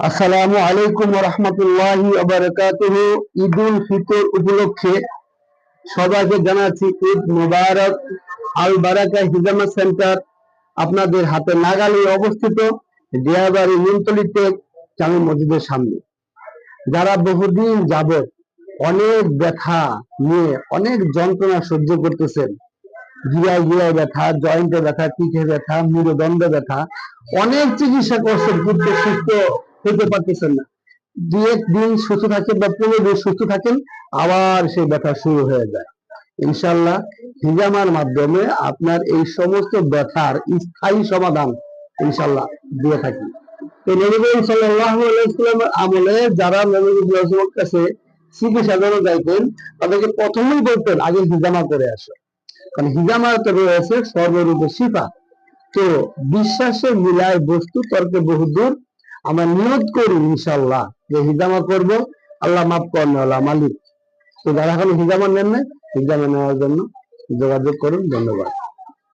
আসসালামু আলাইকুম ওয়া রাহমাতুল্লাহি ওয়া বারাকাতুহু। ঈদুল ফিতর উপলক্ষে সবাইকে জানাচ্ছি ঈদ মুবারক। আল বারাকা হিজামা সেন্টার আপনাদের হাতে নাগালে অবস্থিত, দিয়াবাড়ি নিমতলিতে জামে মসজিদের সামনে। যারা বহুদিন যাবত অনেক ব্যথা নিয়ে অনেক যন্ত্রণা সহ্য করতেছেন, গিরায় গিরায় ব্যথা, জয়েন্টে ব্যথা, পিঠে ব্যথা, মেরুদণ্ডে ব্যথা, অনেক চিকিৎসা করছেন কিন্তু সুস্থ হতে পারতেছেন না। দু একদিন সুস্থ থাকেন বা 15 দিন সুস্থ থাকেন, আবার সেই ব্যথা শুরু হয়ে যায়। ইনশাআল্লাহ হিজামার মাধ্যমে আপনার এই সমস্ত ব্যথার স্থায়ী সমাধান ইনশাআল্লাহ দিয়ে থাকি। তো নবী করিম সাল্লাল্লাহু আলাইহি ওয়াসাল্লামের আমলে যারা নবী সাল্লাল্লাহু কাছে চিকিৎসা জন্য যাইতেন, তাদেরকে প্রথমেই বলতেন আগে হিজামা করে আসো, কারণ হিজামাতে রয়েছে সর্বরূপে শিফা। তো বিশ্বাসে মিলায় বস্তু তর্কে বহুদূর। আমরা নিয়ত করি ইনশাআল্লাহ যে হিজামা করব, আল্লাহ মাফ করেন আল্লাহ মালিক। তো যারা এখন হিজামা নেন না, হিজামা নেওয়ার জন্য যোগাযোগ করুন। ধন্যবাদ।